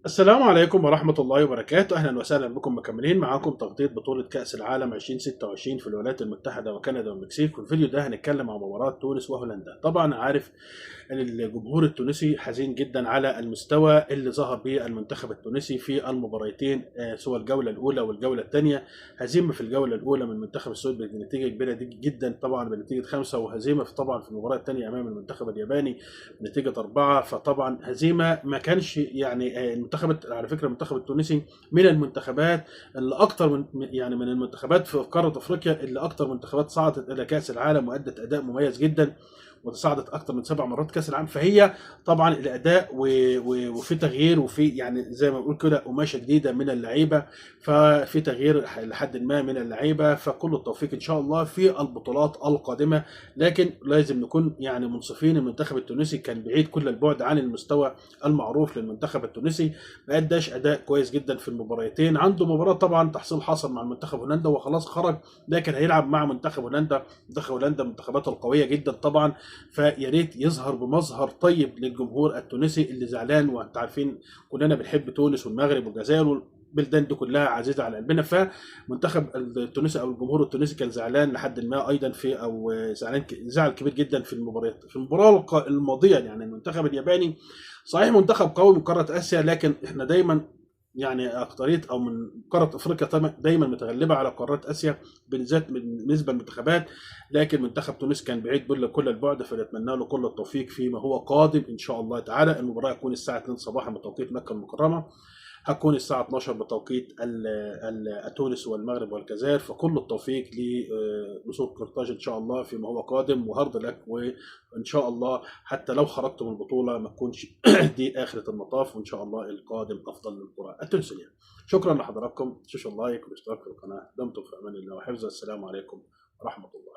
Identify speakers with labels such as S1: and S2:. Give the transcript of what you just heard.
S1: السلام عليكم ورحمة الله وبركاته. أهلا وسهلا بكم، مكملين معاكم تغطية بطولة كأس العالم 2026 في الولايات المتحدة وكندا والمكسيك. في الفيديو ده هنتكلم عن مباراة تونس وهولندا. طبعا عارف ان الجمهور التونسي حزين جدا على المستوى اللي ظهر به المنتخب التونسي في المباراتين، سواء الجولة الأولى والجولة الثانية. هزيمة في الجولة الأولى من منتخب السويد بنتيجة كبيرة جدا، طبعا بنتيجة 5، وهزيمة طبعا في المباراة الثانية أمام المنتخب الياباني بنتيجة 4. فطبعا هزيمة ما كانش يعني المنتخب، على فكرة المنتخب التونسي من المنتخبات اللي أكتر من المنتخبات في قارة أفريقيا اللي أكتر منتخبات صعدت إلى كأس العالم وأدت أداء مميز جدا، وتصعدت اكتر من 7 مرات كاس العالم. فهي طبعا الاداء وفي تغيير، وفي يعني زي ما بقول كده قماشه جديده من اللعيبه، ففي تغيير لحد ما من اللعيبه. فكل التوفيق ان شاء الله في البطولات القادمه. لكن لازم نكون يعني منصفين، المنتخب التونسي كان بعيد كل البعد عن المستوى المعروف للمنتخب التونسي. ما اداش اداء كويس جدا في المباراتين. عنده مباراه طبعا تحصيل حصل مع المنتخب هولندا وخلاص خرج، لكن هيلعب مع منتخب هولندا. منتخب هولندا من المنتخبات القويه جدا طبعا. فيا ريت يظهر بمظهر طيب للجمهور التونسي اللي زعلان. وانت عارفين كلنا بنحب تونس والمغرب والجزائر والبلدان دي كلها عزيزه على قلبنا. فمنتخب التونسي او الجمهور التونسي كان زعلان لحد ما ايضا في، او زعلان زعل كبير جدا في المباريات. في المباراه الماضيه يعني المنتخب الياباني صحيح منتخب قوي من قاره اسيا، لكن احنا دايما يعني اكتريه او من قاره افريقيا دايما متغلبه على قارات اسيا بالذات بالنسبه للمنتخبات. لكن منتخب تونس كان بعيد كل البعد، فنتمنى له كل التوفيق فيما هو قادم ان شاء الله تعالى. المباراه هتكون الساعه 2 صباحا بتوقيت مكه المكرمه، هتكون الساعه 12 بتوقيت تونس والمغرب والجزائر. فكل التوفيق لنصور قرطاج ان شاء الله فيما هو قادم، وهارد لك. وان شاء الله حتى لو خرجت من البطوله ما تكونش دي اخره المطاف، وان شاء الله القادم افضل للكره التونسيه. شكرا لحضراتكم، تشوفوا اللايك والاشتراك في القناه. دمتم في امان الله وحفظه. السلام عليكم ورحمه الله.